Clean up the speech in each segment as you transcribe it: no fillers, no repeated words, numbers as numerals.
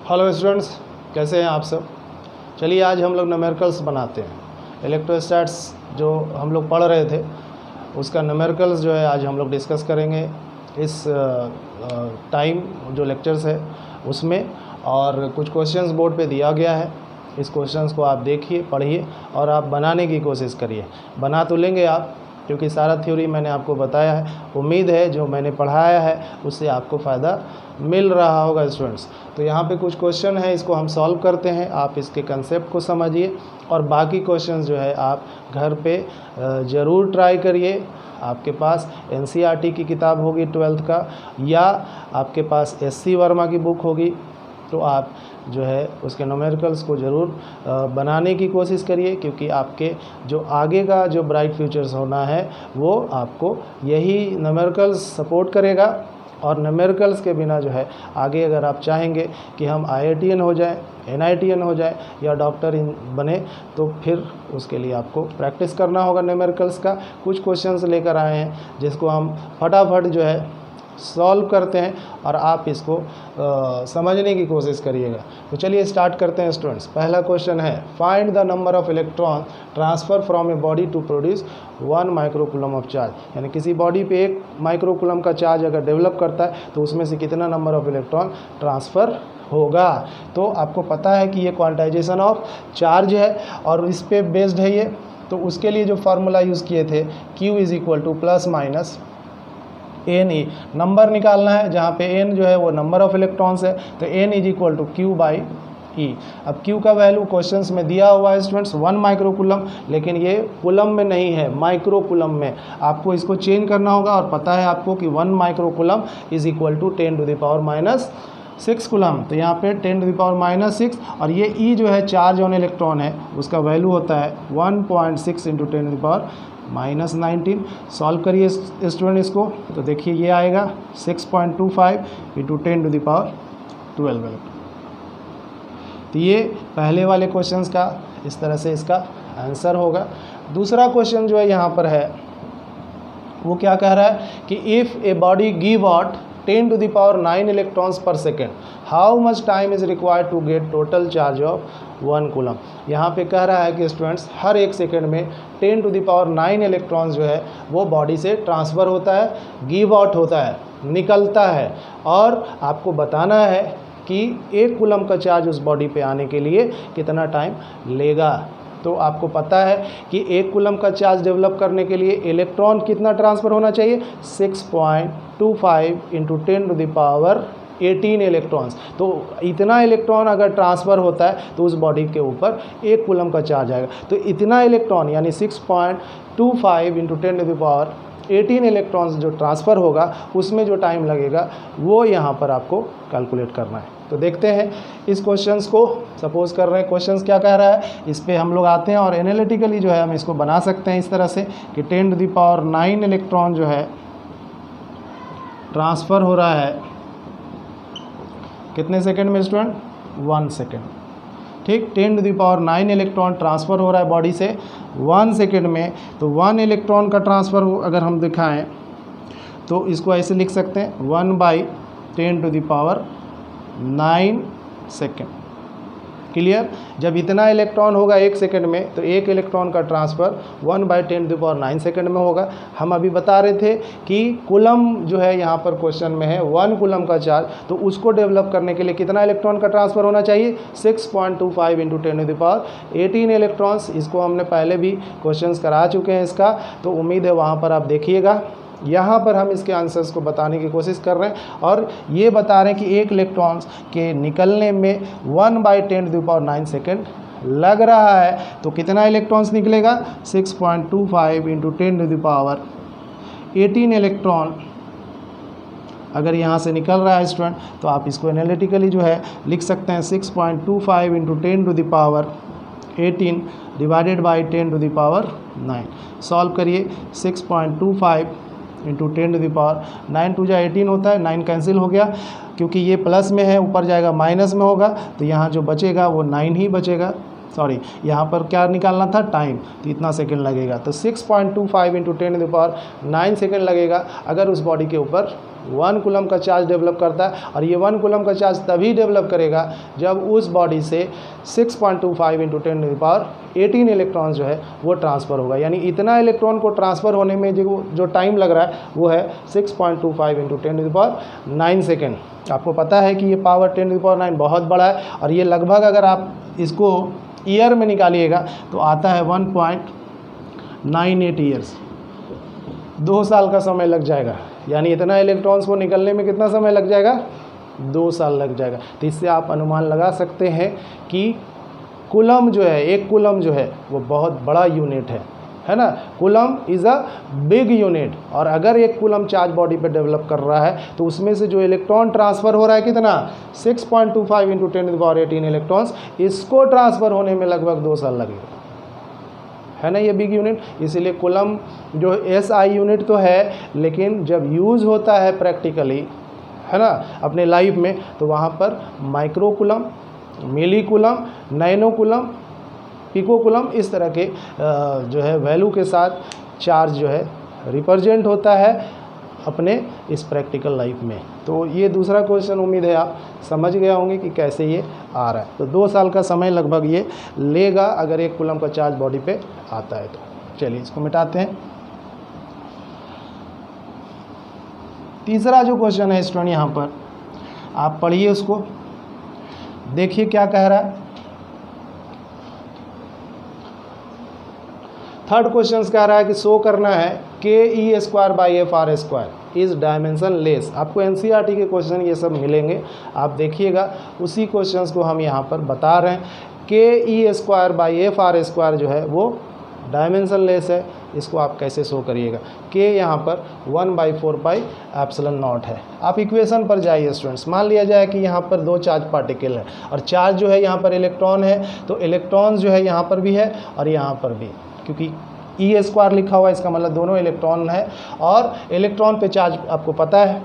Hello students, कैसे हैं आप सब। चलिए आज हम लोग न्यूमेरिकल्स बनाते हैं। इलेक्ट्रोस्टैट्स जो हम लोग पढ़ रहे थे उसका न्यूमेरिकल्स जो है आज हम लोग डिस्कस करेंगे इस टाइम जो लेक्चर्स है उसमें। और कुछ क्वेश्चंस बोर्ड पे दिया गया है, इस क्वेश्चंस को आप देखिए, पढ़िए और आप बनाने की कोशिश करिए। बना तो लेंगे आप, क्योंकि सारा थ्योरी मैंने आपको बताया है। उम्मीद है जो मैंने पढ़ाया है उससे आपको फ़ायदा मिल रहा होगा स्टूडेंट्स। तो यहाँ पे कुछ क्वेश्चन है, इसको हम सॉल्व करते हैं। आप इसके कंसेप्ट को समझिए और बाकी क्वेश्चंस जो है आप घर पे ज़रूर ट्राई करिए। आपके पास NCERT की किताब होगी 12th का, या आपके पास SC वर्मा की बुक होगी, तो आप जो है उसके न्यूमेरिकल्स को ज़रूर बनाने की कोशिश करिए, क्योंकि आपके जो आगे का जो ब्राइट फ्यूचर्स होना है वो आपको यही न्यूमेरिकल्स सपोर्ट करेगा। और न्यूमेरिकल्स के बिना जो है आगे अगर आप चाहेंगे कि हम IITian हो जाएं, NITian हो जाए या डॉक्टर बने, तो फिर उसके लिए आपको प्रैक्टिस करना होगा न्यूमेरिकल्स का। कुछ क्वेश्चंस लेकर आए हैं जिसको हम फटाफट जो है सॉल्व करते हैं और आप इसको समझने की कोशिश करिएगा। तो चलिए स्टार्ट करते हैं स्टूडेंट्स। पहला क्वेश्चन है, find the number of electron transfer from a body to produce 1 microcoulomb of charge. यानी किसी बॉडी पे 1 माइक्रोकूलम का चार्ज अगर डेवलप करता है तो उसमें से कितना नंबर ऑफ इलेक्ट्रॉन ट्रांसफ़र होगा। तो आपको पता है कि ये क्वांटाइजेशन ऑफ चार्ज है और इस पे बेस्ड है ये। तो उसके लिए जो फार्मूला यूज़ किए थे, Q is equal two plus minus NE, number निकालना है जहाँ पे N जो है वो नंबर ऑफ इलेक्ट्रॉन्स है, तो N is equal to Q by E। अब Q का वैल्यू क्वेश्चंस में दिया हुआ है स्टूडेंट्स 1 माइक्रोकूलम, लेकिन ये कूलम में नहीं है, माइक्रोकूलम में। आपको इसको चेंज करना होगा और पता है आपको कि 1 microcoulomb is equal to 10⁻⁻6 coulomb. तो यहाँ पे 10⁻⁻6 और ये E जो है चार्ज ऑन इलेक्ट्रॉन है, उसका वैल्यू होता है 1.6 इंटू 10⁻⁻19। सॉल्व करिए स्टूडेंट इसको, तो देखिए ये आएगा 6.25 इंटू 10⁻12। तो ये पहले वाले क्वेश्चंस का इस तरह से इसका आंसर होगा। दूसरा क्वेश्चन जो है यहाँ पर है वो क्या कह रहा है कि if a body give out 10⁹ electrons per second, how much time is required to get total charge of 1 coulomb. यहाँ पे कह रहा है कि स्टूडेंट्स हर 1 सेकेंड में 10⁹ इलेक्ट्रॉन्स जो है वो बॉडी से ट्रांसफ़र होता है, गिव आउट होता है, निकलता है। और आपको बताना है कि 1 कूलम का चार्ज उस बॉडी पे आने के लिए कितना टाइम लेगा। तो आपको पता है कि 1 कूलम का चार्ज डेवलप करने के लिए इलेक्ट्रॉन कितना ट्रांसफ़र होना चाहिए, 6.25 इंटू 10⁻18 इलेक्ट्रॉन्स। तो इतना इलेक्ट्रॉन अगर ट्रांसफ़र होता है तो उस बॉडी के ऊपर 1 कूलम का चार्ज आएगा। तो इतना इलेक्ट्रॉन यानी 6.25 इंटू 10⁻18 इलेक्ट्रॉन्स जो ट्रांसफ़र होगा उसमें जो टाइम लगेगा वो यहाँ पर आपको कैलकुलेट करना है। तो देखते हैं इस क्वेश्चंस को। सपोज कर रहे हैं क्वेश्चंस क्या कह रहा है, इस पे हम लोग आते हैं और एनालिटिकली जो है हम इसको बना सकते हैं इस तरह से कि 10⁹ इलेक्ट्रॉन जो है ट्रांसफ़र हो रहा है कितने सेकंड में स्टूडेंट, 1 सेकंड। ठीक, 10⁹ इलेक्ट्रॉन ट्रांसफ़र हो रहा है बॉडी से 1 सेकंड में। तो 1 इलेक्ट्रॉन का ट्रांसफ़र अगर हम दिखाएं तो इसको ऐसे लिख सकते हैं 1/10⁹ सेकेंड। क्लियर। जब इतना इलेक्ट्रॉन होगा 1 सेकंड में तो 1 इलेक्ट्रॉन का ट्रांसफ़र 1/10⁹ सेकंड में होगा। हम अभी बता रहे थे कि कूलम जो है यहाँ पर क्वेश्चन में है 1 कूलम का चार्ज, तो उसको डेवलप करने के लिए कितना इलेक्ट्रॉन का ट्रांसफ़र होना चाहिए, 6.25 इंटू 10⁻18 इलेक्ट्रॉन्स। इसको हमने पहले भी क्वेश्चंस करा चुके हैं इसका, तो उम्मीद है वहाँ पर आप देखिएगा। यहाँ पर हम इसके आंसर्स को बताने की कोशिश कर रहे हैं और ये बता रहे हैं कि 1 इलेक्ट्रॉन्स के निकलने में 1/10⁹ सेकेंड लग रहा है। तो कितना इलेक्ट्रॉन्स निकलेगा, 6.25 इंटू 10⁻18 इलेक्ट्रॉन अगर यहाँ से निकल रहा है स्टूडेंट, तो आप इसको एनालिटिकली जो है लिख सकते हैं 6.25 इंटू 10⁻18 डिवाइडेड बाई 10⁹। सॉल्व करिए 6.25 इंटू 10⁹, 2 जा 18 होता है, 9 कैंसिल हो गया, क्योंकि ये प्लस में है ऊपर जाएगा माइनस में होगा, तो यहाँ जो बचेगा वो 9 ही बचेगा। सॉरी, यहाँ पर क्या निकालना था, टाइम, तो इतना सेकंड लगेगा। तो 6.25 इंटू 10⁹ 9 सेकंड लगेगा अगर उस बॉडी के ऊपर 1 कूलम का चार्ज डेवलप करता है, और ये 1 कूलम का चार्ज तभी डेवलप करेगा जब उस बॉडी से 6.25 × 10⁻18 इलेक्ट्रॉन जो है वो ट्रांसफ़र होगा। यानी इतना इलेक्ट्रॉन को ट्रांसफ़र होने में जो टाइम लग रहा है वो है 6.25 × 10⁹ सेकेंड। आपको पता है कि ये पावर 10⁹ बहुत बड़ा है, और ये लगभग अगर आप इसको ईयर में निकालिएगा तो आता है 1.98 ईयर्स। 2 साल का समय लग जाएगा। यानी इतना इलेक्ट्रॉन्स को निकलने में कितना समय लग जाएगा? 2 साल लग जाएगा। तो इससे आप अनुमान लगा सकते हैं कि कूलम जो है, 1 कूलम जो है वो बहुत बड़ा यूनिट है ना। Coulomb is a big unit, और अगर 1 कूलम चार्ज बॉडी पे डेवलप कर रहा है तो उसमें से जो इलेक्ट्रॉन ट्रांसफ़र हो रहा है कितना? 6.25 × 10⁻18 इलेक्ट्रॉन्स। इसको ट्रांसफ़र होने में लगभग 2 साल लगेगा, है ना। ये बिग यूनिट, इसीलिए कूलम जो SI यूनिट तो है, लेकिन जब यूज़ होता है प्रैक्टिकली, है ना, अपने लाइफ में, तो वहाँ पर micro coulomb, milli coulomb, nano coulomb, pico coulomb, इस तरह के जो है वैल्यू के साथ चार्ज जो है रिप्रेजेंट होता है अपने इस प्रैक्टिकल लाइफ में। तो ये दूसरा क्वेश्चन उम्मीद है आप समझ गए होंगे कि कैसे ये आ रहा है। तो 2 साल का समय लगभग ये लेगा अगर 1 कूलम का चार्ज बॉडी पे आता है तो। चलिए इसको मिटाते हैं। तीसरा जो क्वेश्चन है स्टूडेंट, यहाँ पर आप पढ़िए उसको, देखिए क्या कह रहा है। थर्ड क्वेश्चन कह रहा है कि शो करना है ke² इज़ डायमेंशन लेस। आपको NCERT के क्वेश्चन ये सब मिलेंगे, आप देखिएगा। उसी क्वेश्चंस को हम यहाँ पर बता रहे हैं। ke² जो है वो डायमेंशन लेस है। इसको आप कैसे शो करिएगा? k यहाँ पर 1/4πε0 है। आप इक्वेशन पर जाइए स्टूडेंट्स। मान लिया जाए कि यहाँ पर 2 चार्ज पार्टिकल है, और चार्ज जो है यहाँ पर इलेक्ट्रॉन है, तो इलेक्ट्रॉन जो है यहाँ पर भी है और यहाँ पर भी, क्योंकि E² लिखा हुआ है, इसका मतलब दोनों इलेक्ट्रॉन है, और इलेक्ट्रॉन पे चार्ज आपको पता है,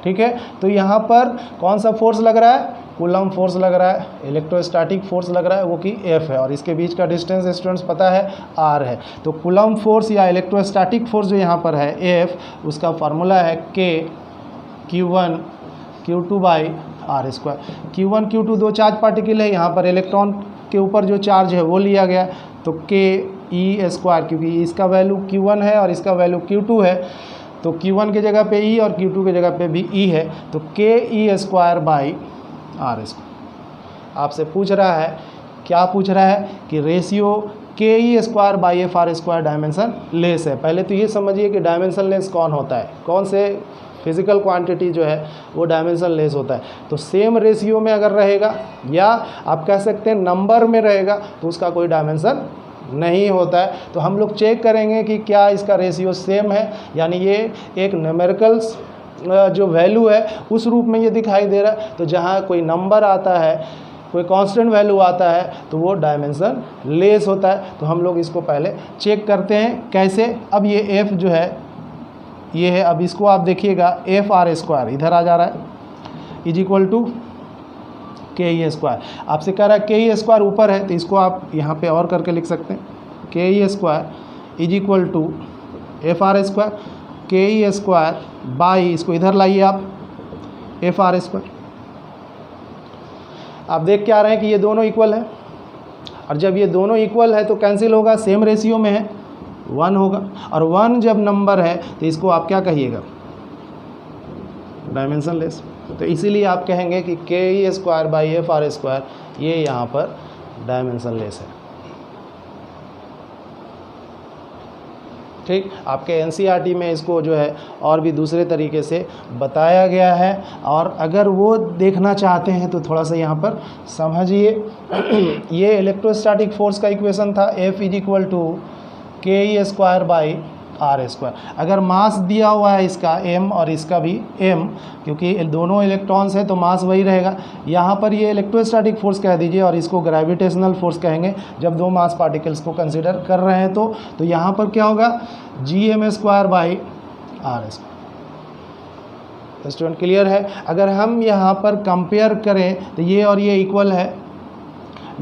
ठीक है। तो यहाँ पर कौन सा फोर्स लग रहा है? कूलम फोर्स लग रहा है, इलेक्ट्रोस्टैटिक फोर्स लग रहा है, वो कि F है, और इसके बीच का डिस्टेंस स्टूडेंट्स पता है R है। तो कूलम फोर्स या इलेक्ट्रोस्टैटिक फोर्स जो यहाँ पर है F, उसका फार्मूला है K/Q1 Q2/R²। Q1 Q2 2 charge particle है, यहाँ पर इलेक्ट्रॉन के ऊपर जो चार्ज है वो लिया गया, तो ke², क्योंकि इसका वैल्यू Q1 है और इसका वैल्यू Q2 है, तो Q1 के जगह पे E और Q2 के जगह पे भी E है, तो ke²/R²। आपसे पूछ रहा है, क्या पूछ रहा है कि रेशियो ke²/F² डायमेंशन लेस है। पहले तो ये समझिए कि डायमेंशन लेस कौन होता है, कौन से फिजिकल क्वांटिटी जो है वो डायमेंशन लेस होता है। तो सेम रेशियो में अगर रहेगा, या आप कह सकते हैं नंबर में रहेगा, तो उसका कोई डायमेंशन नहीं होता है। तो हम लोग चेक करेंगे कि क्या इसका रेशियो सेम है, यानी ये एक न्यूमेरिकल्स जो वैल्यू है उस रूप में ये दिखाई दे रहा है। तो जहाँ कोई नंबर आता है, कोई कांस्टेंट वैल्यू आता है, तो वो डायमेंशन लेस होता है। तो हम लोग इसको पहले चेक करते हैं कैसे। अब ये F जो है ये है, अब इसको आप देखिएगा F² इधर आ जा रहा है, = ke²। आपसे कह रहा है ke² ऊपर है, तो इसको आप यहाँ पे और करके लिख सकते हैं, ke² = Fr², ke² इसको इधर लाइए आप Fr²। आप देख के आ रहे हैं कि ये दोनों इक्वल है, और जब ये दोनों इक्वल है तो कैंसिल होगा, सेम रेशियो में है, 1 होगा। और 1 जब नंबर है तो इसको आप क्या कहिएगा? Dimension less. तो इसीलिए आप कहेंगे कि ke²/Fr² ये यहाँ पर डायमेंशन लेस है। ठीक, आपके NCERT में इसको जो है और भी दूसरे तरीके से बताया गया है, और अगर वो देखना चाहते हैं तो थोड़ा सा यहाँ पर समझिए। ये इलेक्ट्रोस्टैटिक फोर्स का इक्वेशन था, F = ke²/R²। अगर मास दिया हुआ है इसका m और इसका भी m, क्योंकि दोनों इलेक्ट्रॉन्स है तो मास वही रहेगा। यहाँ पर ये इलेक्ट्रोस्टैटिक फोर्स कह दीजिए, और इसको ग्रेविटेशनल फोर्स कहेंगे जब 2 मास पार्टिकल्स को कंसीडर कर रहे हैं। तो यहाँ पर क्या होगा? Gm²/R²। स्टूडेंट क्लियर है? अगर हम यहाँ पर कंपेयर करें तो ये और ये इक्वल है,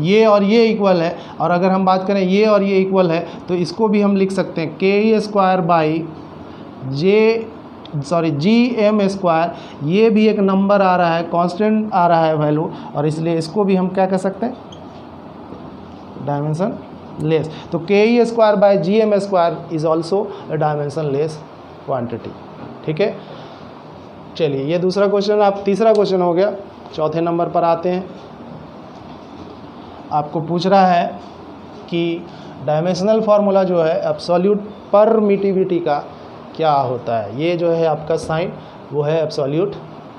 ये और ये इक्वल है, और अगर हम बात करें ये और ये इक्वल है, तो इसको भी हम लिख सकते हैं ke²/J सॉरी Gm², ये भी एक नंबर आ रहा है, कांस्टेंट आ रहा है वैल्यू, और इसलिए इसको भी हम क्या कह सकते हैं, डायमेंशन लेस। तो Ke²/Gm² is also a dimension less quantity. ठीक है, चलिए ये दूसरा क्वेश्चन, आप तीसरा क्वेश्चन हो गया। चौथे नंबर पर आते हैं। आपको पूछ रहा है कि डायमेंशनल फार्मूला जो है एब्सोल्यूट परमिटिविटी का क्या होता है। ये जो है आपका साइन वो है एब्सोल्यूट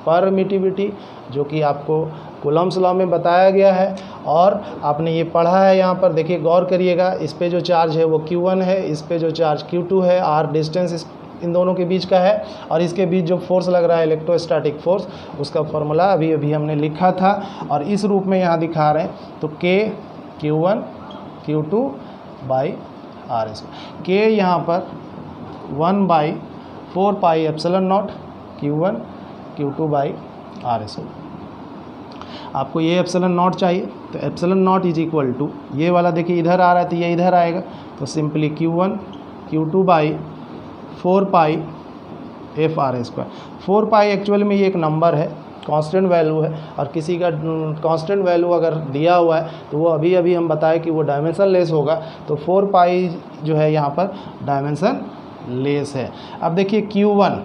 परमिटिविटी, जो कि आपको कूलम्ब्स लॉ में बताया गया है और आपने ये पढ़ा है। यहाँ पर देखिए, गौर करिएगा, इस पे जो चार्ज है वो Q1 है, इस पे जो चार्ज Q2 है, R डिस्टेंस इन दोनों के बीच का है, और इसके बीच जो फोर्स लग रहा है इलेक्ट्रोस्टैटिक फोर्स, उसका फॉर्मूला अभी अभी हमने लिखा था और इस रूप में यहाँ दिखा रहे हैं। तो K Q1 Q2/R², K यहाँ पर 1/4πε0 Q1 Q2/R²। आपको ये ε0 चाहिए, तो ε0 इज इक्वल टू, ये वाला देखिए इधर आ रहा है तो ये इधर आएगा, तो सिंपली Q1 Q2/4πFR²। 4π एक्चुअल में ये एक नंबर है, कांस्टेंट वैल्यू है, और किसी का कांस्टेंट वैल्यू अगर दिया हुआ है तो वो अभी अभी हम बताए कि वो डायमेंशन लेस होगा। तो 4π जो है यहाँ पर डायमेंशन लेस है। अब देखिए Q1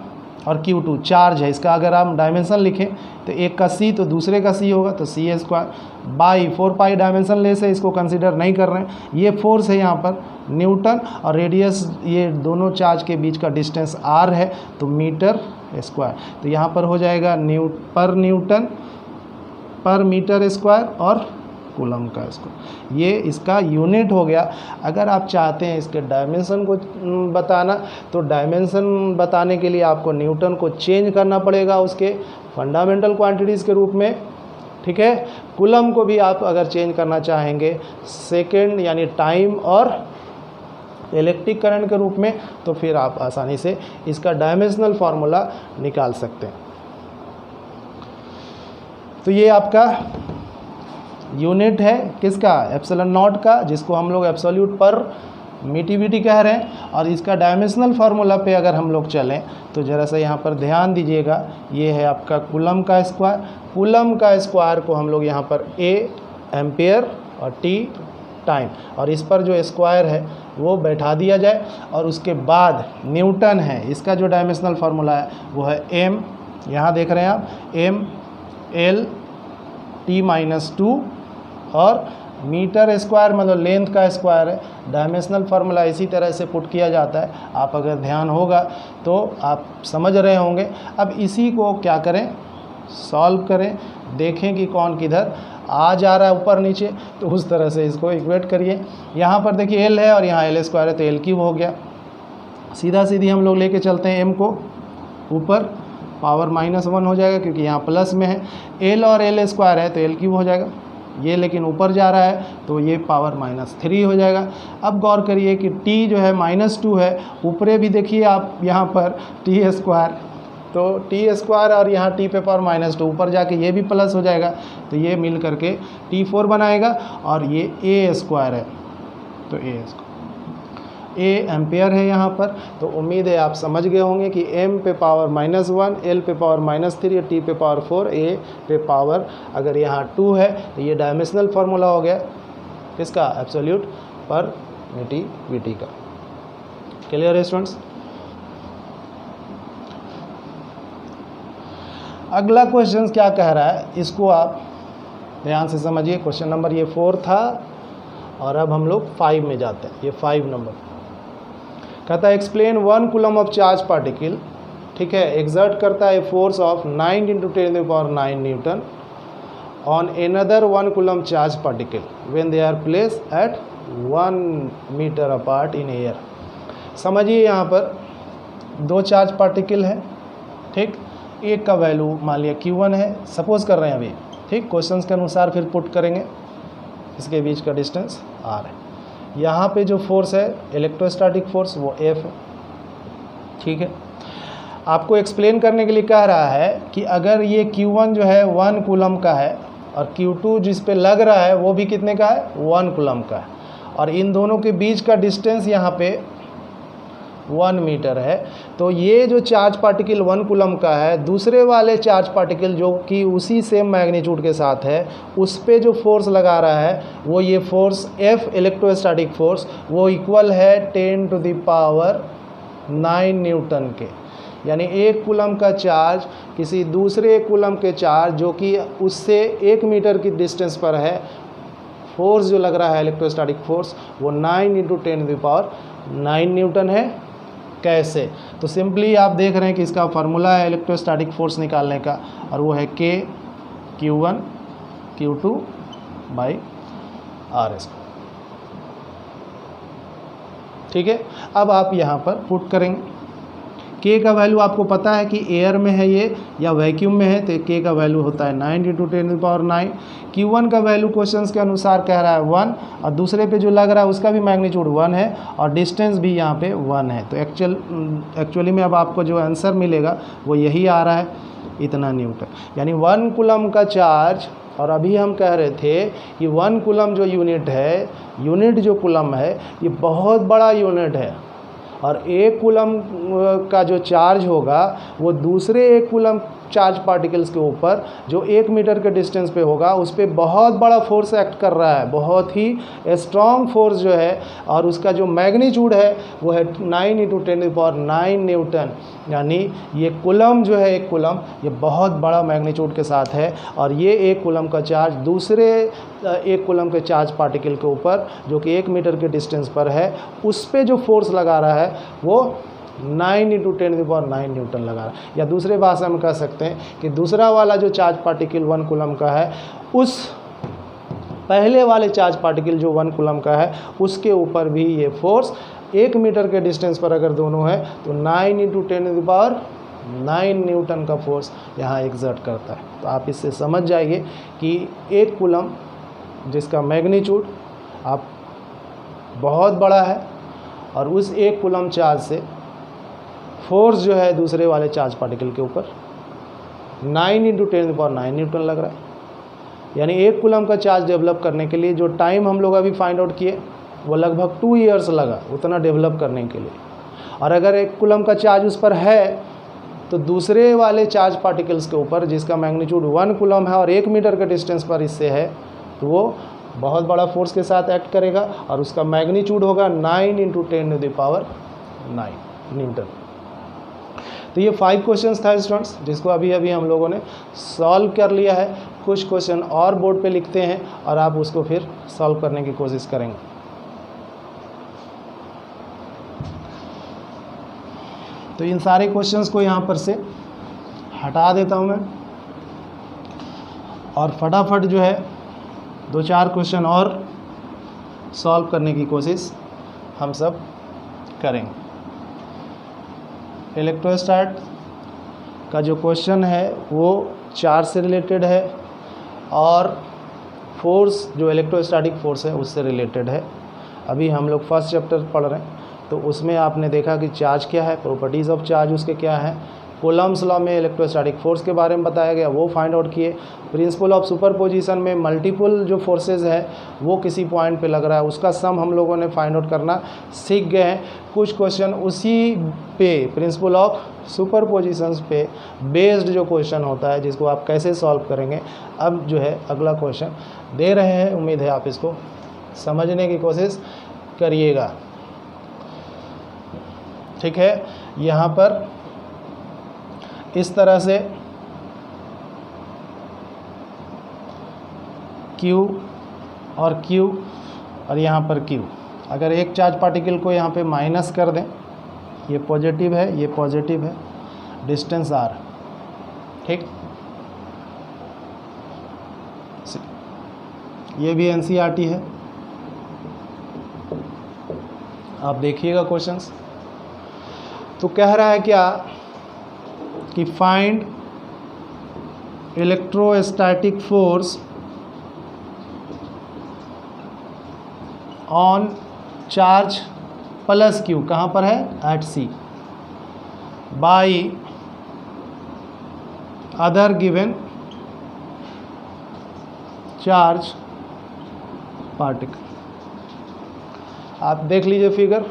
और Q2 चार्ज है, इसका अगर हम डायमेंशन लिखें तो एक का C तो दूसरे का C होगा, तो C²/4π डायमेंशन लेस है, इसको कंसीडर नहीं कर रहे हैं। ये फोर्स है यहाँ पर न्यूटन, और रेडियस ये दोनों चार्ज के बीच का डिस्टेंस R है, तो मीटर²। तो यहाँ पर हो जाएगा न्यूटन पर मीटर² और कूलम्ब का स्क्वायर, ये इसका यूनिट हो गया। अगर आप चाहते हैं इसके डायमेंशन को बताना, तो डायमेंशन बताने के लिए आपको न्यूटन को चेंज करना पड़ेगा उसके फंडामेंटल क्वांटिटीज़ के रूप में। ठीक है, कूलम्ब को भी आप अगर चेंज करना चाहेंगे सेकेंड यानी टाइम और इलेक्ट्रिक करंट के रूप में, तो फिर आप आसानी से इसका डायमेंशनल फार्मूला निकाल सकते हैं। तो ये आपका यूनिट है किसका, ε0 का, जिसको हम लोग एब्सोल्यूट परमिटिविटी कह रहे हैं। और इसका डायमेंशनल फार्मूला पे अगर हम लोग चलें तो ज़रा सा यहाँ पर ध्यान दीजिएगा, ये है आपका कूलम्ब का स्क्वायर। कूलम्ब का स्क्वायर को हम लोग यहाँ पर A एम्पेयर और T टाइम, और इस पर जो स्क्वायर है वो बैठा दिया जाए, और उसके बाद न्यूटन है, इसका जो डायमेंशनल फार्मूला है वो है M, यहाँ देख रहे हैं आप, ML T-2, और मीटर² मतलब लेंथ का स्क्वायर है। डायमेंशनल फार्मूला इसी तरह से पुट किया जाता है, आप अगर ध्यान होगा तो आप समझ रहे होंगे। अब इसी को क्या करें, सॉल्व करें, देखें कि कौन किधर आ जा रहा है ऊपर नीचे, तो उस तरह से इसको इक्वेट करिए। यहाँ पर देखिए L है और यहाँ L² है, तो L³ हो गया। सीधा सीधी हम लोग लेके चलते हैं M को ऊपर, पावर -1 हो जाएगा क्योंकि यहाँ प्लस में है। L और L² है तो L³ हो जाएगा, ये लेकिन ऊपर जा रहा है तो ये पावर -3 हो जाएगा। अब गौर करिए कि T जो है -2 है, ऊपरे भी देखिए आप यहाँ पर T², तो T² और यहाँ T पे पावर -2, ऊपर जाके ये भी प्लस हो जाएगा, तो ये मिल करके T4 बनाएगा, और ये A² है, तो A एम्पेयर है यहाँ पर। तो उम्मीद है आप समझ गए होंगे कि M पे पावर -1, L पे पावर -3, T पे पावर 4, A पे पावर अगर यहाँ 2 है, तो ये डायमेंशनल फार्मूला हो गया किसका, एब्सोल्यूट परमिटिविटी का। क्लियर है स्टूडेंट्स? अगला क्वेश्चन क्या कह रहा है, इसको आप ध्यान से समझिए। क्वेश्चन नंबर ये 4 था, और अब हम लोग 5 में जाते हैं। ये 5 नंबर कहता है explain 1 coulomb of charge particle, ठीक है, एग्जर्ट करता है force of 9 × 10⁹ newton on another 1 coulomb charge particle when they are place at 1 metre apart in air. समझिए यहाँ पर 2 चार्ज पार्टिकल है, ठीक, एक का वैल्यू मान लिया Q1 है, सपोज कर रहे हैं अभी, ठीक, क्वेश्चंस के अनुसार फिर पुट करेंगे। इसके बीच का डिस्टेंस R है। यहाँ पे जो फोर्स है इलेक्ट्रोस्टैटिक फोर्स वो F है, ठीक है। आपको एक्सप्लेन करने के लिए कह रहा है कि अगर ये Q1 जो है 1 कूलम का है, और Q2 जिस पे लग रहा है वो भी कितने का है, 1 कूलम का है, और इन दोनों के बीच का डिस्टेंस यहाँ पे 1 मीटर है। तो ये जो चार्ज पार्टिकल 1 कूलम का है, दूसरे वाले चार्ज पार्टिकल जो कि उसी सेम मैग्नीट्यूड के साथ है, उस पे जो फोर्स लगा रहा है वो ये फोर्स F इलेक्ट्रोस्टैटिक फोर्स वो इक्वल है 10⁻9 न्यूटन के। यानी 1 कूलम का चार्ज किसी दूसरे कूलम के चार्ज जो कि उससे 1 मीटर की डिस्टेंस पर है, फोर्स जो लग रहा है इलेक्ट्रोस्टैटिक फोर्स वो 9 × 10⁹ न्यूटन है। कैसे? तो सिंपली आप देख रहे हैं कि इसका फार्मूला है इलेक्ट्रोस्टैटिक फोर्स निकालने का, और वो है K Q1 Q2 by RS। ठीक है, अब आप यहाँ पर पुट करेंगे। K का वैल्यू आपको पता है कि एयर में है ये या वैक्यूम में है, तो K का वैल्यू होता है 9 × 10⁹। Q1 का वैल्यू क्वेश्चंस के अनुसार कह रहा है 1, और दूसरे पे जो लग रहा है उसका भी मैग्नीट्यूड 1 है और डिस्टेंस भी यहाँ पे 1 है। तो एक्चुअली में अब आपको जो आंसर मिलेगा वो यही आ रहा है, इतना न्यूटन। यानी 1 कूलम का चार्ज, और अभी हम कह रहे थे कि 1 कूलम जो यूनिट है, यूनिट जो कूलम है ये बहुत बड़ा यूनिट है, और 1 कूलम का जो चार्ज होगा वो दूसरे 1 कूलम चार्ज पार्टिकल्स के ऊपर जो 1 मीटर के डिस्टेंस पे होगा उस पर बहुत बड़ा फोर्स एक्ट कर रहा है, बहुत ही स्ट्रॉन्ग फोर्स जो है, और उसका जो मैग्नीट्यूड है वो है 9 × 10⁹ न्यूटन। यानी ये कूलम जो है 1 कूलम ये बहुत बड़ा मैग्नीट्यूड के साथ है, और ये 1 कूलम का चार्ज दूसरे 1 कूलम के चार्ज पार्टिकल के ऊपर जो कि 1 मीटर के डिस्टेंस पर है उस पर जो फोर्स लगा रहा है वो 9 × 10⁹ न्यूटन लगा रहा है। या दूसरे भाषा में कह सकते हैं कि दूसरा वाला जो चार्ज पार्टिकल 1 कूलम का है उस पहले वाले चार्ज पार्टिकल जो 1 कूलम का है उसके ऊपर भी ये फोर्स 1 मीटर के डिस्टेंस पर अगर दोनों है तो 9 × 10⁹ न्यूटन का फोर्स यहाँ एग्जर्ट करता है। तो आप इससे समझ जाइए कि 1 कूलम जिसका मैग्नीट्यूड आप बहुत बड़ा है, और उस 1 कूलम चार्ज से फोर्स जो है दूसरे वाले चार्ज पार्टिकल के ऊपर 9 × 10⁹ न्यूटन लग रहा है। यानी 1 कूलम का चार्ज डेवलप करने के लिए जो टाइम हम लोग अभी फाइंड आउट किए वो लगभग 2 ईयर्स लगा उतना डेवलप करने के लिए। और अगर 1 कूलम का चार्ज उस पर है तो दूसरे वाले चार्ज पार्टिकल्स के ऊपर जिसका मैग्नीट्यूड 1 कूलम है और 1 मीटर के डिस्टेंस पर इससे है, तो वो बहुत बड़ा फोर्स के साथ एक्ट करेगा और उसका मैग्नीट्यूड होगा 9 × 10⁹ न्यूटन। तो ये 5 क्वेश्चंस था स्टूडेंट्स, जिसको अभी हम लोगों ने सॉल्व कर लिया है। कुछ क्वेश्चन और बोर्ड पे लिखते हैं और आप उसको फिर सॉल्व करने की कोशिश करेंगे। तो इन सारे क्वेश्चंस को यहाँ पर से हटा देता हूँ मैं, और फटाफट जो है 2-4 क्वेश्चन और सॉल्व करने की कोशिश हम सब करेंगे। इलेक्ट्रोस्टैट का जो क्वेश्चन है वो चार्ज से रिलेटेड है, और फोर्स जो इलेक्ट्रोस्टैटिक फोर्स है उससे रिलेटेड है। अभी हम लोग फर्स्ट चैप्टर पढ़ रहे हैं, तो उसमें आपने देखा कि चार्ज क्या है, प्रॉपर्टीज़ ऑफ चार्ज उसके क्या है, कूलम्ब्स लॉ में इलेक्ट्रोस्टैटिक फोर्स के बारे में बताया गया, वो फाइंड आउट किए। प्रिंसिपल ऑफ सुपरपोजिशन में मल्टीपल जो फोर्सेज है वो किसी पॉइंट पे लग रहा है उसका सम हम लोगों ने फाइंड आउट करना सीख गए हैं। कुछ क्वेश्चन उसी पे प्रिंसिपल ऑफ सुपरपोजिशंस पे बेस्ड जो क्वेश्चन होता है जिसको आप कैसे सॉल्व करेंगे, अब जो है अगला क्वेश्चन दे रहे हैं। उम्मीद है आप इसको समझने की कोशिश करिएगा। ठीक है, यहाँ पर इस तरह से Q और Q और यहाँ पर Q, अगर एक चार्ज पार्टिकल को यहाँ पे माइनस कर दें, ये पॉजिटिव है, ये पॉजिटिव है, डिस्टेंस R, ठीक। ये भी NCERT है, आप देखिएगा क्वेश्चंस। तो कह रहा है क्या कि find electrostatic force on charge plus Q, कहाँ पर है, at C, by other given charge particle. आप देख लीजिए फिगर,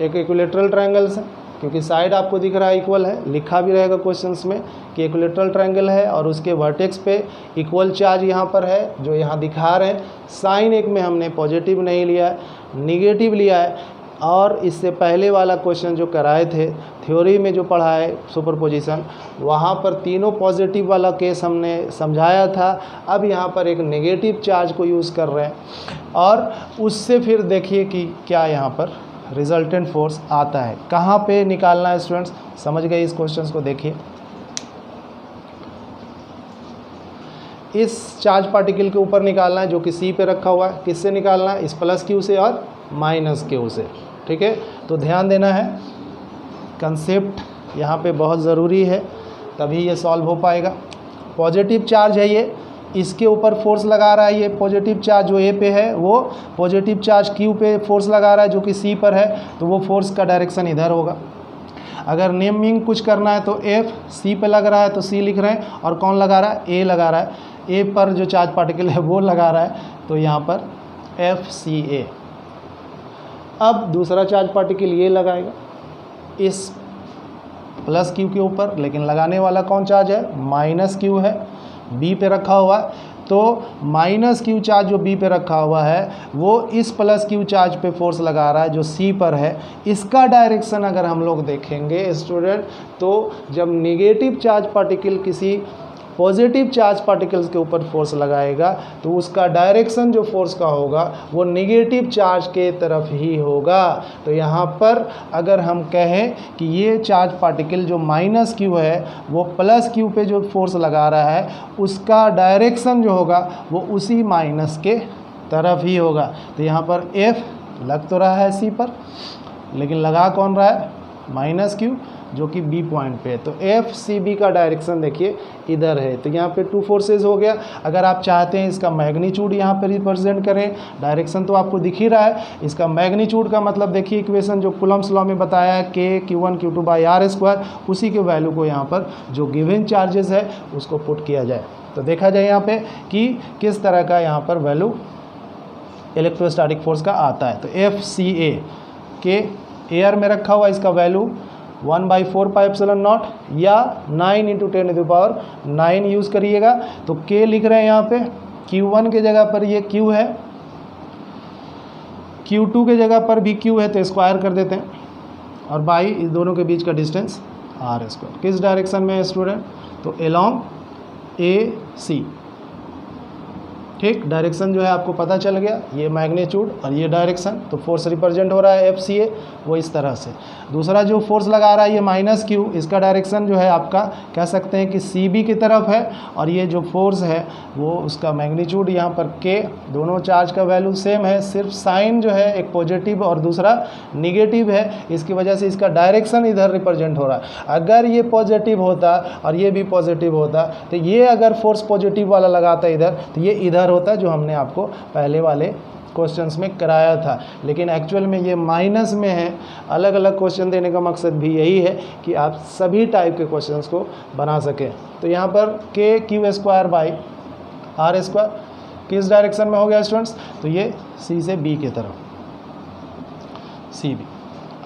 एक इक्विलेटरल ट्रायंगल्स है, क्योंकि साइड आपको दिख रहा है इक्वल है, लिखा भी रहेगा क्वेश्चंस में कि इक्विलेटरल ट्रायंगल है और उसके वर्टेक्स पे इक्वल चार्ज यहाँ पर है जो यहाँ दिखा रहे हैं। साइन एक में हमने पॉजिटिव नहीं लिया है, निगेटिव लिया है। और इससे पहले वाला क्वेश्चन जो कराए थे थ्योरी में जो पढ़ा है सुपरपोजिशन, वहाँ पर तीनों पॉजिटिव वाला केस हमने समझाया था। अब यहाँ पर एक नेगेटिव चार्ज को यूज़ कर रहे हैं और उससे फिर देखिए कि क्या यहाँ पर रिजल्टेंट फोर्स आता है। कहाँ पे निकालना है स्टूडेंट्स, समझ गए इस क्वेश्चन को। देखिए इस चार्ज पार्टिकल के ऊपर निकालना है जो कि सी पे रखा हुआ है। किससे निकालना है? इस प्लस क्यू से और माइनस क्यू से। ठीक है, तो ध्यान देना है, कंसेप्ट यहाँ पे बहुत ज़रूरी है, तभी ये सॉल्व हो पाएगा। पॉजिटिव चार्ज है ये, इसके ऊपर फोर्स लगा रहा है ये पॉजिटिव चार्ज जो ए पे है, वो पॉजिटिव चार्ज क्यू पे फोर्स लगा रहा है जो कि सी पर है, तो वो फोर्स का डायरेक्शन इधर होगा। अगर नेमिंग कुछ करना है तो एफ सी पे लग रहा है तो सी लिख रहे हैं, और कौन लगा रहा है? ए लगा रहा है, ए पर जो चार्ज पार्टिकल है वो लगा रहा है, तो यहाँ पर एफ सी ए। अब दूसरा चार्ज पार्टिकल ये लगाएगा इस प्लस क्यू के ऊपर, लेकिन लगाने वाला कौन चार्ज है? माइनस क्यू है, बी पे रखा हुआ है। तो माइनस क्यू चार्ज जो बी पे रखा हुआ है वो इस प्लस क्यू चार्ज पे फोर्स लगा रहा है जो सी पर है। इसका डायरेक्शन अगर हम लोग देखेंगे स्टूडेंट, तो जब नेगेटिव चार्ज पार्टिकल किसी पॉजिटिव चार्ज पार्टिकल्स के ऊपर फोर्स लगाएगा तो उसका डायरेक्शन जो फोर्स का होगा वो नेगेटिव चार्ज के तरफ ही होगा। तो यहाँ पर अगर हम कहें कि ये चार्ज पार्टिकल जो माइनस क्यू है वो प्लस क्यू पे जो फोर्स लगा रहा है उसका डायरेक्शन जो होगा वो उसी माइनस के तरफ ही होगा। तो यहाँ पर एफ लग तो रहा है सी पर, लेकिन लगा कौन रहा है? माइनस क्यू, जो कि बी पॉइंट पे है। तो एफ सी बी का डायरेक्शन देखिए इधर है। तो यहाँ पे टू फोर्सेस हो गया। अगर आप चाहते हैं इसका मैग्नीट्यूड यहाँ पे रिप्रेजेंट करें, डायरेक्शन तो आपको दिख ही रहा है, इसका मैग्नीट्यूड का मतलब देखिए इक्वेशन जो कुलम्स लॉ में बताया है के Q1 Q2 by r square, उसी के वैल्यू को यहाँ पर जो गिवन चार्जेस है उसको पुट किया जाए। तो देखा जाए यहाँ पे कि किस तरह का यहाँ पर वैल्यू इलेक्ट्रोस्टैटिक फोर्स का आता है। तो एफ सी ए के एयर में रखा हुआ इसका वैल्यू 1/4πε0 या 9 × 10⁹ यूज़ करिएगा। तो के लिख रहे हैं यहाँ पे, Q1 के जगह पर ये Q है, Q2 के जगह पर भी Q है, तो स्क्वायर कर देते हैं, और बाई इस दोनों के बीच का डिस्टेंस आर स्क्वायर। किस डायरेक्शन में है स्टूडेंट? तो एलॉन्ग ए सी। ठीक, डायरेक्शन जो है आपको पता चल गया, ये मैग्नीट्यूड और ये डायरेक्शन। तो फोर्स रिप्रेजेंट हो रहा है एफ सी ए, वो इस तरह से। दूसरा जो फोर्स लगा रहा है ये माइनस क्यू, इसका डायरेक्शन जो है आपका कह सकते हैं कि सी बी की तरफ है, और ये जो फोर्स है वो उसका मैग्नीट्यूड यहाँ पर के, दोनों चार्ज का वैल्यू सेम है, सिर्फ साइन जो है एक पॉजिटिव और दूसरा निगेटिव है, इसकी वजह से इसका डायरेक्शन इधर रिप्रेजेंट हो रहा है। अगर ये पॉजिटिव होता और ये भी पॉजिटिव होता, तो ये अगर फोर्स पॉजिटिव वाला लगाता इधर, तो ये इधर होता, जो हमने आपको पहले वाले क्वेश्चंस में कराया था। लेकिन एक्चुअल में ये माइनस में है। अलग अलग क्वेश्चन देने का मकसद भी यही है कि आप सभी टाइप के क्वेश्चंस को बना सकें। तो यहाँ पर k q square by r square किस डायरेक्शन में हो गया स्टूडेंट्स? तो ये सी से बी की तरफ, सी बी।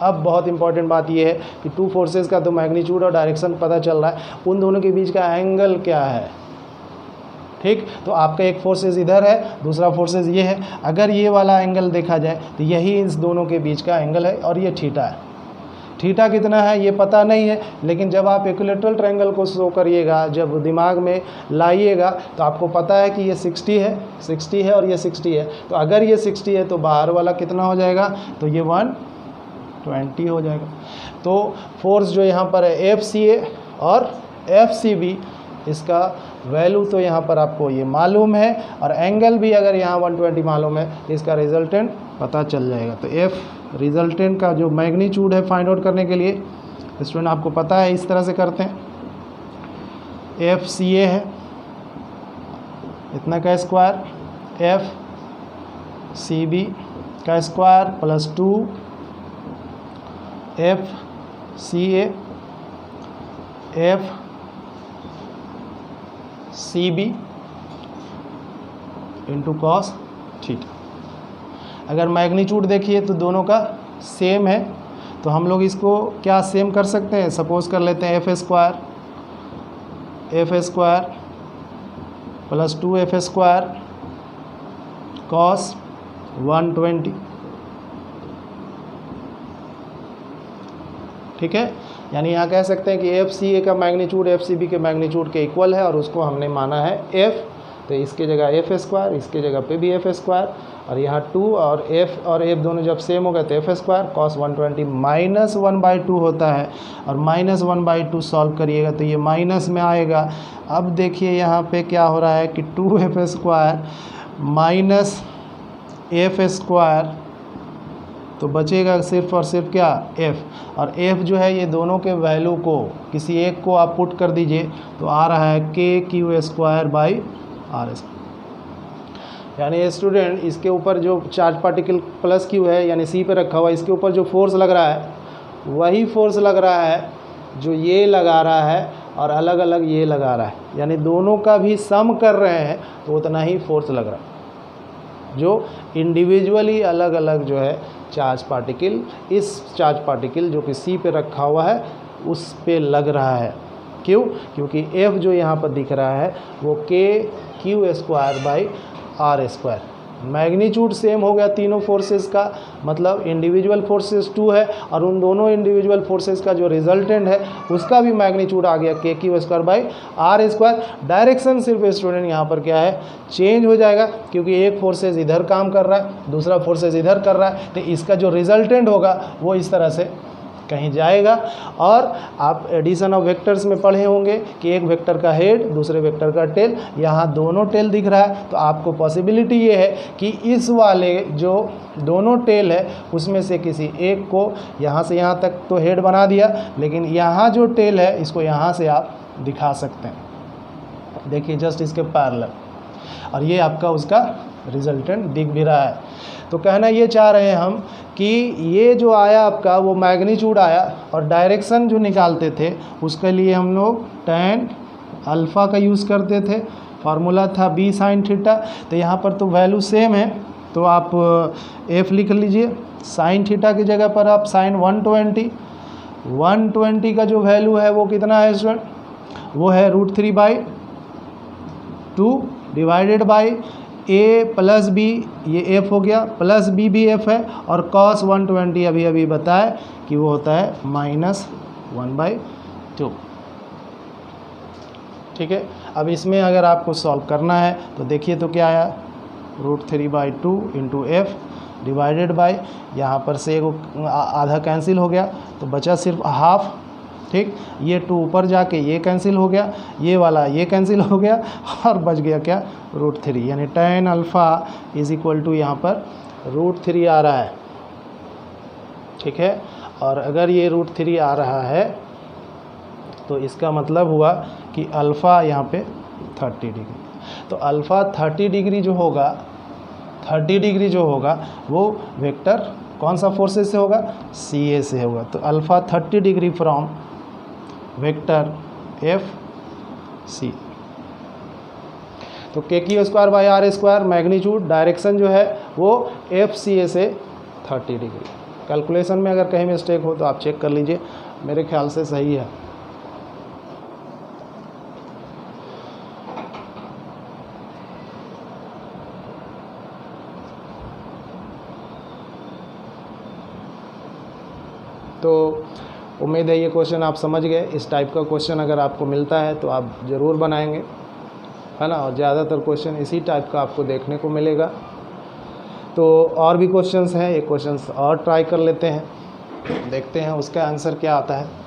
अब बहुत इंपॉर्टेंट बात ये है कि टू फोर्सेस का तो मैग्नीट्यूड और डायरेक्शन पता चल रहा है, उन दोनों के बीच का एंगल क्या है। ठीक, तो आपका एक फोर्सेस इधर है, दूसरा फोर्सेस ये है। अगर ये वाला एंगल देखा जाए तो यही इस दोनों के बीच का एंगल है, और ये थीटा है। थीटा कितना है ये पता नहीं है, लेकिन जब आप इक्विलेटरल ट्रायंगल को शो करिएगा, जब दिमाग में लाइएगा, तो आपको पता है कि ये 60 है और ये 60 है। तो अगर ये 60 है तो बाहर वाला कितना हो जाएगा? तो ये 120 हो जाएगा। तो फोर्स जो यहाँ पर है एफ सी ए और एफ सी बी, इसका वैल्यू तो यहाँ पर आपको ये मालूम है, और एंगल भी अगर यहाँ 120 मालूम है तो इसका रिजल्टेंट पता चल जाएगा। तो एफ रिजल्टेंट का जो मैग्नीट्यूड है फाइंड आउट करने के लिए स्टूडेंट आपको पता है इस तरह से करते हैं। एफ सी ए है इतना का स्क्वायर, एफ सी बी का square plus 2 F C A F C B into cos theta. अगर मैग्नीट्यूड देखिए तो दोनों का सेम है, तो हम लोग इसको क्या सेम कर सकते हैं, सपोज कर लेते हैं F square plus 2f² cos 120, ठीक है। यानी यहाँ कह सकते हैं कि एफ सी ए का मैग्नीट्यूड एफ सी बी के मैग्नीट्यूड के इक्वल है और उसको हमने माना है एफ, तो इसके जगह f², इसके जगह पे भी f², और यहाँ 2 और f दोनों जब सेम हो गए तो f² cos 120 -1/2 होता है, और -1/2 सॉल्व करिएगा तो ये माइनस में आएगा। अब देखिए यहाँ पे क्या हो रहा है कि 2f² माइनस f², तो बचेगा सिर्फ और सिर्फ क्या, f, और f जो है ये दोनों के वैल्यू को किसी एक को आप पुट कर दीजिए तो आ रहा है kq²/r²। यानी स्टूडेंट इसके ऊपर जो चार्ज पार्टिकल प्लस q है यानी c पे रखा हुआ, इसके ऊपर जो फोर्स लग रहा है वही फोर्स लग रहा है जो ये लगा रहा है और अलग अलग ये लगा रहा है, यानी दोनों का भी सम कर रहे हैं तो उतना ही फोर्स लग रहा है। जो इंडिविजुअली अलग अलग जो है चार्ज पार्टिकल, इस चार्ज पार्टिकल जो कि सी पे रखा हुआ है उस पे लग रहा है। क्यों? क्योंकि F जो यहाँ पर दिख रहा है वो kq²/r², मैग्नीट्यूड सेम हो गया तीनों फोर्सेस का, मतलब इंडिविजुअल फोर्सेस 2 है और उन दोनों इंडिविजुअल फोर्सेस का जो रिजल्टेंट है उसका भी मैग्नीट्यूड आ गया kq²/r²। डायरेक्शन सिर्फ स्टूडेंट यहाँ पर क्या है, चेंज हो जाएगा, क्योंकि एक फोर्सेस इधर काम कर रहा है दूसरा फोर्सेस इधर कर रहा है, तो इसका जो रिजल्टेंट होगा वो इस तरह से कहीं जाएगा। और आप एडिशन ऑफ वेक्टर्स में पढ़े होंगे कि एक वेक्टर का हेड दूसरे वेक्टर का टेल, यहाँ दोनों टेल दिख रहा है तो आपको पॉसिबिलिटी ये है कि इस वाले जो दोनों टेल है उसमें से किसी एक को यहाँ से यहाँ तक तो हेड बना दिया, लेकिन यहाँ जो टेल है इसको यहाँ से आप दिखा सकते हैं, देखिए जस्ट इसके पैरेलल, और ये आपका उसका रिजल्टेंट दिख भी रहा है। तो कहना ये चाह रहे हैं हम कि ये जो आया आपका वो मैग्नीट्यूड आया, और डायरेक्शन जो निकालते थे उसके लिए हम लोग tan अल्फ़ा का यूज़ करते थे, फार्मूला था b sin थीटा। तो यहाँ पर तो वैल्यू सेम है तो आप f लिख लीजिए, sin थीटा की जगह पर आप sin 120 का जो वैल्यू है वो कितना है स्टूडेंट, वो है √3/2 divided by a plus b, ये f हो गया, प्लस b भी f है, और cos 120 अभी बताए कि वो होता है -1/2, ठीक है। अब इसमें अगर आपको सॉल्व करना है तो देखिए तो क्या आया, √3/2 इंटू f डिवाइडेड बाई, यहाँ पर से एक आधा कैंसिल हो गया तो बचा सिर्फ हाफ, ठीक। ये 2 ऊपर जाके ये कैंसिल हो गया, ये वाला ये कैंसिल हो गया, और बच गया क्या, √3, यानी tan alpha is equal to यहाँ पर √3 आ रहा है, ठीक है। और अगर ये √3 आ रहा है तो इसका मतलब हुआ कि अल्फ़ा यहाँ पे 30 डिग्री, तो अल्फ़ा 30 डिग्री जो होगा, 30 डिग्री जो होगा वो वेक्टर कौन सा फोर्सेस से होगा, सी ए से होगा। तो alpha 30 degree from vector F C, तो kq²/r² मैग्नीट्यूड, डायरेक्शन जो है वो एफ सी ए से 30 डिग्री। कैलकुलेशन में अगर कहीं मिस्टेक हो तो आप चेक कर लीजिए, मेरे ख्याल से सही है। तो उम्मीद है ये क्वेश्चन आप समझ गए। इस टाइप का क्वेश्चन अगर आपको मिलता है तो आप ज़रूर बनाएंगे, है ना, और ज़्यादातर क्वेश्चन इसी टाइप का आपको देखने को मिलेगा। तो और भी क्वेश्चंस हैं, एक क्वेश्चंस और ट्राई कर लेते हैं, देखते हैं उसका आंसर क्या आता है।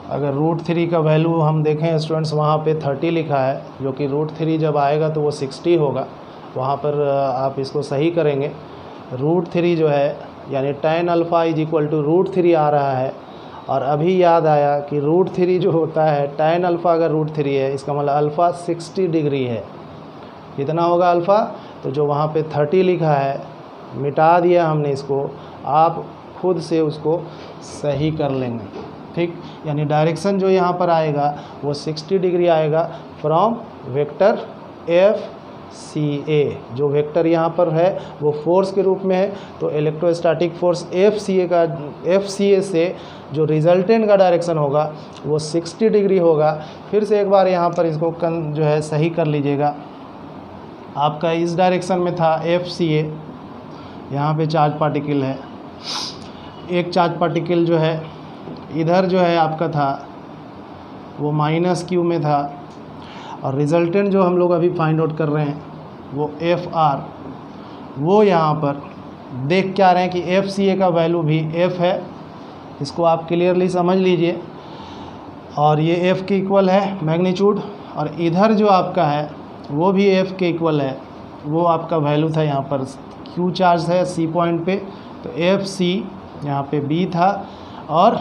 अगर √3 का वैल्यू हम देखें स्टूडेंट्स, वहाँ पे 30 लिखा है, जो कि √3 जब आएगा तो वो 60 होगा, वहाँ पर आप इसको सही करेंगे। √3 जो है यानी tan alpha is equal to √3 आ रहा है, और अभी याद आया कि √3 जो होता है, tan अल्फ़ा अगर √3 है इसका मतलब अल्फ़ा 60 डिग्री है। कितना होगा अल्फ़ा, तो जो वहाँ पे 30 लिखा है मिटा दिया हमने इसको, आप खुद से उसको सही कर लेंगे, ठीक। यानी डायरेक्शन जो यहाँ पर आएगा वो 60 डिग्री आएगा फ्रॉम वेक्टर एफ सी ए। जो वेक्टर यहाँ पर है वो फोर्स के रूप में है, तो इलेक्ट्रोस्टैटिक फोर्स एफ सी ए से जो रिजल्टेंट का डायरेक्शन होगा वो 60 डिग्री होगा। फिर से एक बार यहाँ पर इसको जो है सही कर लीजिएगा। आपका इस डायरेक्शन में था एफ सी ए, यहाँ पे चार्ज पार्टिकल है, एक चार्ज पार्टिकल जो है इधर जो है आपका था वो माइनस क्यू में था, और रिजल्टेंट जो हम लोग अभी फाइंड आउट कर रहे हैं वो एफ आर, वो यहाँ पर देख क्या रहे हैं कि एफ सी ए का वैल्यू भी एफ है, इसको आप क्लियरली समझ लीजिए। और ये एफ के इक्वल है मैग्नीट्यूड, और इधर जो आपका है वो भी एफ के इक्वल है, वो आपका वैल्यू था यहाँ पर क्यू चार्ज है सी पॉइंट पे, तो एफ सी यहाँ पे बी था और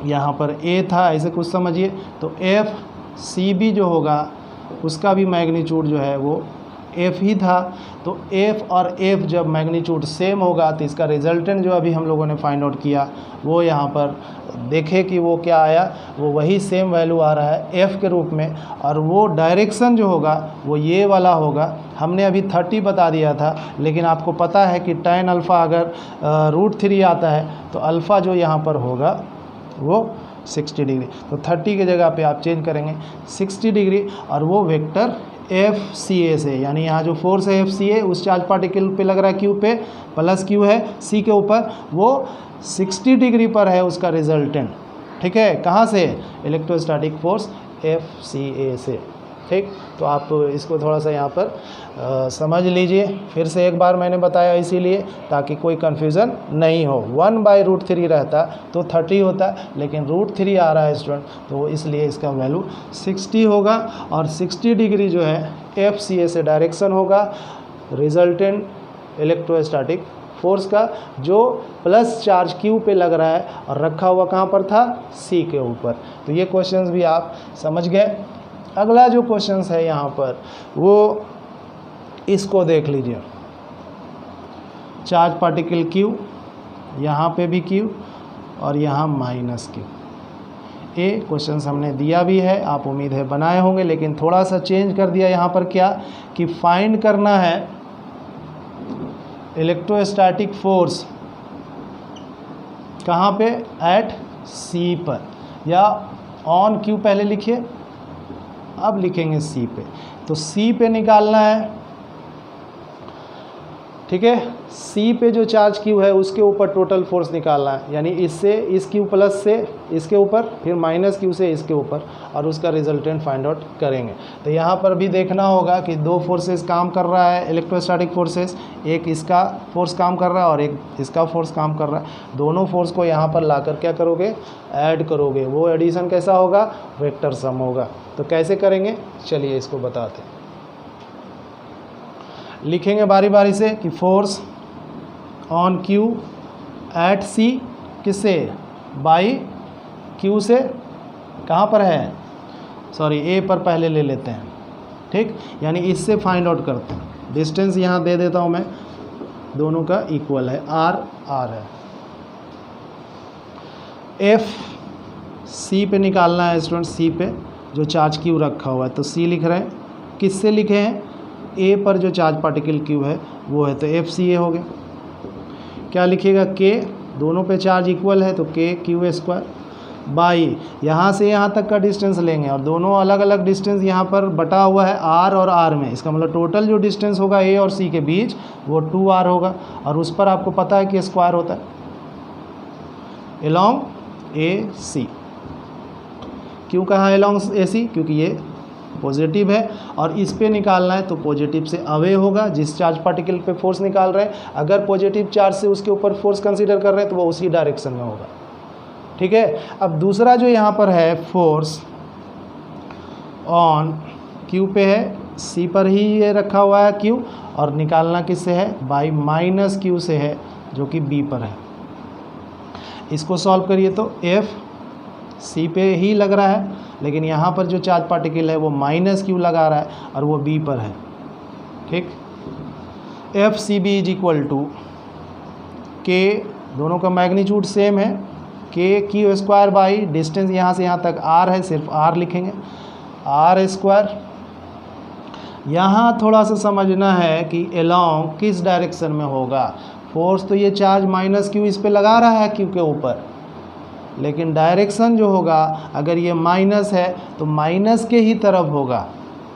यहाँ पर ए था, ऐसे कुछ समझिए। तो एफ सी बी जो होगा उसका भी मैग्नीट्यूड जो है वो एफ ही था। तो एफ और एफ जब मैग्नीट्यूड सेम होगा तो इसका रिजल्टेंट जो अभी हम लोगों ने फाइंड आउट किया वो यहाँ पर देखे कि वो क्या आया, वो वही सेम वैल्यू आ रहा है एफ के रूप में, और वो डायरेक्शन जो होगा वो ये वाला होगा। हमने अभी 30 बता दिया था, लेकिन आपको पता है कि tan अल्फ़ा अगर √3 आता है तो अल्फ़ा जो यहाँ पर होगा वो 60 डिग्री, तो 30 की जगह पे आप चेंज करेंगे 60 डिग्री, और वो वेक्टर एफ सी ए से, यानी यहाँ जो फोर्स है एफ सी ए उस चार्ज पार्टिकल पे लग रहा है क्यू पे, प्लस क्यू है सी के ऊपर, वो 60 डिग्री पर है उसका रिजल्टेंट, ठीक है। कहाँ से? इलेक्ट्रोस्टैटिक फोर्स एफ सी ए से, ठीक। तो आप इसको थोड़ा सा यहाँ पर समझ लीजिए। फिर से एक बार मैंने बताया इसीलिए ताकि कोई कन्फ्यूज़न नहीं हो। 1/√3 रहता तो 30 होता, लेकिन √3 आ रहा है स्टूडेंट, तो इसलिए इसका वैल्यू 60 होगा। और 60 डिग्री जो है एफ सी ए से डायरेक्शन होगा रिजल्टेंट इलेक्ट्रोस्टैटिक फोर्स का, जो प्लस चार्ज क्यू पे लग रहा है और रखा हुआ कहाँ पर था? सी के ऊपर। तो ये क्वेश्चंस भी आप समझ गए। अगला जो क्वेश्चंस है यहाँ पर वो इसको देख लीजिए। चार्ज पार्टिकल क्यू, यहाँ पे भी क्यू और यहाँ माइनस क्यू। ए क्वेश्चंस हमने दिया भी है, आप उम्मीद है बनाए होंगे, लेकिन थोड़ा सा चेंज कर दिया यहाँ पर क्या कि फाइंड करना है इलेक्ट्रोस्टैटिक फोर्स कहाँ पे? एट सी पर, या ऑन क्यू पहले लिखिए, अब लिखेंगे सी पे। तो सी पे निकालना है, ठीक है। सी पे जो चार्ज क्यू है उसके ऊपर टोटल फोर्स निकालना है, यानी इससे इस क्यू प्लस से इसके ऊपर, फिर माइनस क्यू से इसके ऊपर, और उसका रिजल्टेंट फाइंड आउट करेंगे। तो यहाँ पर भी देखना होगा कि दो फोर्सेस काम कर रहा है इलेक्ट्रोस्टैटिक फोर्सेस, एक इसका फोर्स काम कर रहा है और एक इसका फोर्स काम कर रहा है। दोनों फोर्स को यहाँ पर लाकर क्या करोगे? ऐड करोगे। वो एडिशन कैसा होगा? वेक्टर सम होगा। तो कैसे करेंगे चलिए इसको बताते हैं। लिखेंगे बारी बारी से कि फोर्स ऑन क्यू एट सी किससे? बाई क्यू से, कहाँ पर है? सॉरी ए पर पहले ले लेते हैं, ठीक। यानी इससे फाइंड आउट करते हैं। डिस्टेंस यहाँ दे देता हूँ मैं, दोनों का इक्वल है, आर आर है। एफ सी पे निकालना है स्टूडेंट, सी पे जो चार्ज क्यू रखा हुआ है, तो सी लिख रहे हैं। किससे लिखे हैं? ए पर जो चार्ज पार्टिकल क्यू है वो है, तो एफ सी ए हो गया। क्या लिखिएगा? के, दोनों पे चार्ज इक्वल है तो के क्यू स्क्वायर बाई, यहाँ से यहाँ तक का डिस्टेंस लेंगे और दोनों अलग अलग डिस्टेंस यहाँ पर बटा हुआ है आर और आर में। इसका मतलब टोटल जो डिस्टेंस होगा ए और सी के बीच वो 2r होगा, और उस पर आपको पता है कि स्क्वायर होता है एलॉन्ग ए सी। क्यों कहा एलॉन्ग ए सी? क्योंकि ये पॉजिटिव है, और इस पे निकालना है तो पॉजिटिव से अवे होगा। जिस चार्ज पार्टिकल पे फोर्स निकाल रहे हैं, अगर पॉजिटिव चार्ज से उसके ऊपर फोर्स कंसीडर कर रहे हैं तो वो उसी डायरेक्शन में होगा, ठीक है। अब दूसरा जो यहाँ पर है फोर्स ऑन क्यू पे है, सी पर ही ये रखा हुआ है क्यू, और निकालना किससे है? बाई माइनस क्यू से है, जो कि बी पर है। इसको सॉल्व करिए तो एफ सी पे ही लग रहा है, लेकिन यहाँ पर जो चार्ज पार्टिकल है वो माइनस क्यू लगा रहा है और वो बी पर है, ठीक। F C B is equal to के दोनों का मैग्नीट्यूड सेम है, के क्यू स्क्वायर बाई डिस्टेंस यहाँ से यहाँ तक r है, सिर्फ r लिखेंगे, r स्क्वायर। यहाँ थोड़ा सा समझना है कि अलोंग किस डायरेक्शन में होगा। फोर्स तो ये चार्ज माइनस क्यू इस पे लगा रहा है क्यू के ऊपर, लेकिन डायरेक्शन जो होगा अगर ये माइनस है तो माइनस के ही तरफ होगा।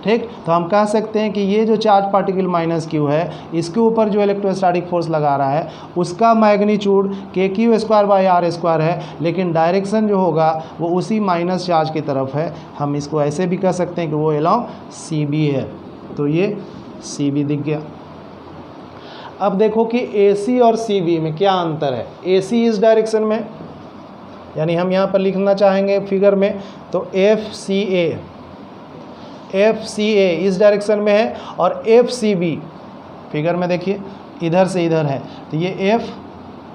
ठीक, तो हम कह सकते हैं कि ये जो चार्ज पार्टिकल माइनस क्यू है, इसके ऊपर जो इलेक्ट्रोस्टैटिक फोर्स लगा रहा है उसका magnitude k q square by r square है, लेकिन डायरेक्शन जो होगा वो उसी माइनस चार्ज की तरफ है। हम इसको ऐसे भी कह सकते हैं कि वो अलोंग सी बी है। तो ये सी बी दिख गया। अब देखो कि ए सी और सी बी में क्या अंतर है। ए सी इस डायरेक्शन में, यानी हम यहाँ पर लिखना चाहेंगे फिगर में, तो एफ सी ए इस डायरेक्शन में है, और एफ सी बी फिगर में देखिए इधर से इधर है, तो ये एफ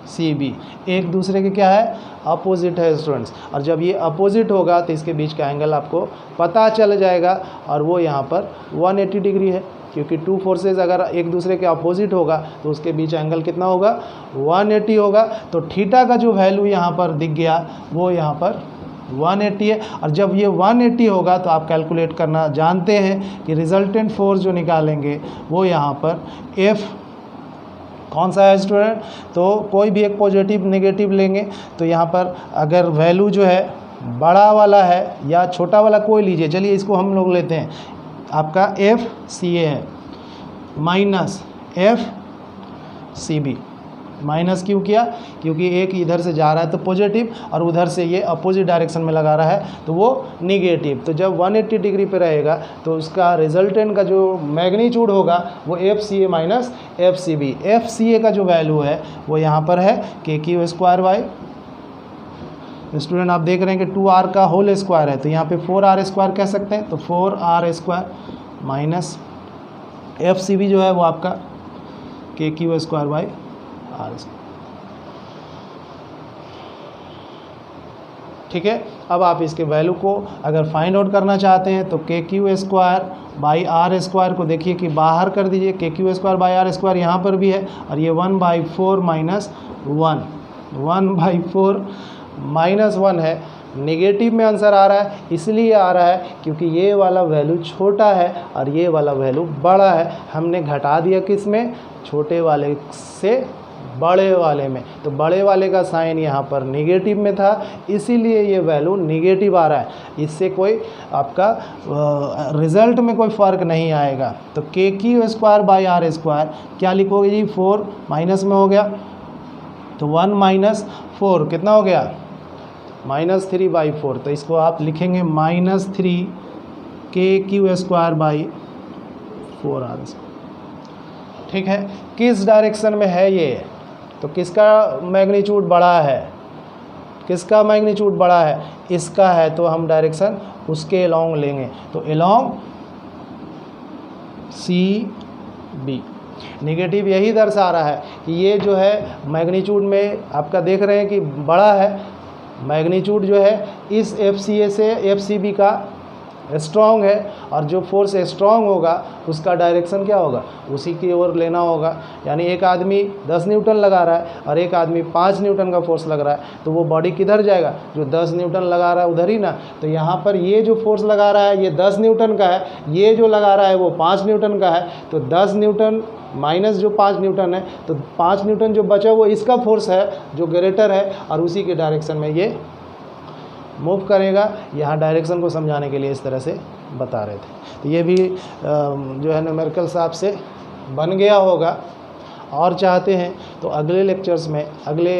सी बी एक दूसरे के क्या है, अपोजिट है स्टूडेंट्स। और जब ये अपोजिट होगा तो इसके बीच का एंगल आपको पता चल जाएगा, और वो यहाँ पर 180 डिग्री है, क्योंकि टू फोर्सेस अगर एक दूसरे के अपोजिट होगा तो उसके बीच एंगल कितना होगा, 180 होगा। तो थीटा का जो वैल्यू यहाँ पर दिख गया वो यहाँ पर 180 है। और जब ये 180 होगा तो आप कैलकुलेट करना जानते हैं कि रिजल्टेंट फोर्स जो निकालेंगे वो यहाँ पर F कौन सा है स्टूडेंट, तो कोई भी एक पॉजिटिव नेगेटिव लेंगे तो यहाँ पर अगर वैल्यू जो है बड़ा वाला है या छोटा वाला कोई लीजिए, चलिए इसको हम लोग लेते हैं, आपका एफ सी ए है minus F C B. Minus क्यों किया, क्योंकि एक इधर से जा रहा है तो पॉजिटिव, और उधर से ये अपोजिट डायरेक्शन में लगा रहा है तो वो निगेटिव। तो जब 180 डिग्री पे रहेगा तो उसका रिजल्टेंट का जो मैग्नीट्यूड होगा वो F C A minus F C B. F C A का जो वैल्यू है वो यहाँ पर है के क्यू स्क्वायर बाई, स्टूडेंट आप देख रहे हैं कि 2r का होल स्क्वायर है, तो यहाँ पे 4r स्क्वायर कह सकते हैं, तो 4r square minus F C B जो है वो आपका k q square by r square. ठीक है, अब आप इसके वैल्यू को अगर फाइंड आउट करना चाहते हैं तो k q square by r square को देखिए कि बाहर कर दीजिए, k q square by r square यहाँ पर भी है, और ये 1/4 माइनस 1/4 माइनस 1 है। नेगेटिव में आंसर आ रहा है, इसलिए आ रहा है क्योंकि ये वाला वैल्यू छोटा है और ये वाला वैल्यू बड़ा है। हमने घटा दिया किस में, छोटे वाले से बड़े वाले में, तो बड़े वाले का साइन यहाँ पर नेगेटिव में था, इसीलिए ये वैल्यू नेगेटिव आ रहा है। इससे कोई आपका रिज़ल्ट में कोई फ़र्क नहीं आएगा। तो k q square by r square क्या लिखोगे जी, 4 माइनस में हो गया, तो 1 माइनस 4 कितना हो गया, -3/4। तो इसको आप लिखेंगे -3 के q square by 4r square. ठीक है, किस डायरेक्शन में है ये, तो किसका मैग्नीट्यूड बड़ा है, किसका मैग्नीट्यूड बड़ा है, इसका है, तो हम डायरेक्शन उसके अलोंग लेंगे, तो अलोंग सी बी। नेगेटिव यही दर्शा रहा है कि ये जो है मैग्नीट्यूड में आपका देख रहे हैं कि बड़ा है, मैग्नीट्यूड जो है इस एफ सी ए से एफ सी बी का स्ट्रॉन्ग है, और जो फोर्स स्ट्रॉन्ग होगा उसका डायरेक्शन क्या होगा, उसी की ओर लेना होगा। यानी एक आदमी 10 न्यूटन लगा रहा है और एक आदमी 5 न्यूटन का फोर्स लग रहा है, तो वो बॉडी किधर जाएगा, जो 10 न्यूटन लगा रहा है उधर ही ना। तो यहाँ पर ये जो फोर्स लगा रहा है ये 10 न्यूटन का है, ये जो लगा रहा है वो 5 न्यूटन का है, तो 10 न्यूटन माइनस जो 5 न्यूटन है, तो 5 न्यूटन जो बचा वो इसका फोर्स है जो ग्रेटर है, और उसी के डायरेक्शन में ये मूव करेगा। यहाँ डायरेक्शन को समझाने के लिए इस तरह से बता रहे थे। तो ये भी जो है न्यूमेरिकल्स आपसे बन गया होगा। और चाहते हैं तो अगले लेक्चर्स में, अगले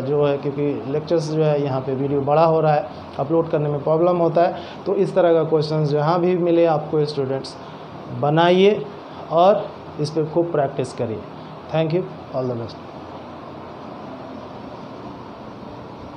जो है, क्योंकि लेक्चर्स जो है यहाँ पे वीडियो बड़ा हो रहा है, अपलोड करने में प्रॉब्लम होता है, तो इस तरह का क्वेश्चन जहाँ भी मिले आपको स्टूडेंट्स बनाइए और इस पर खूब प्रैक्टिस करिए। Thank you, all the best.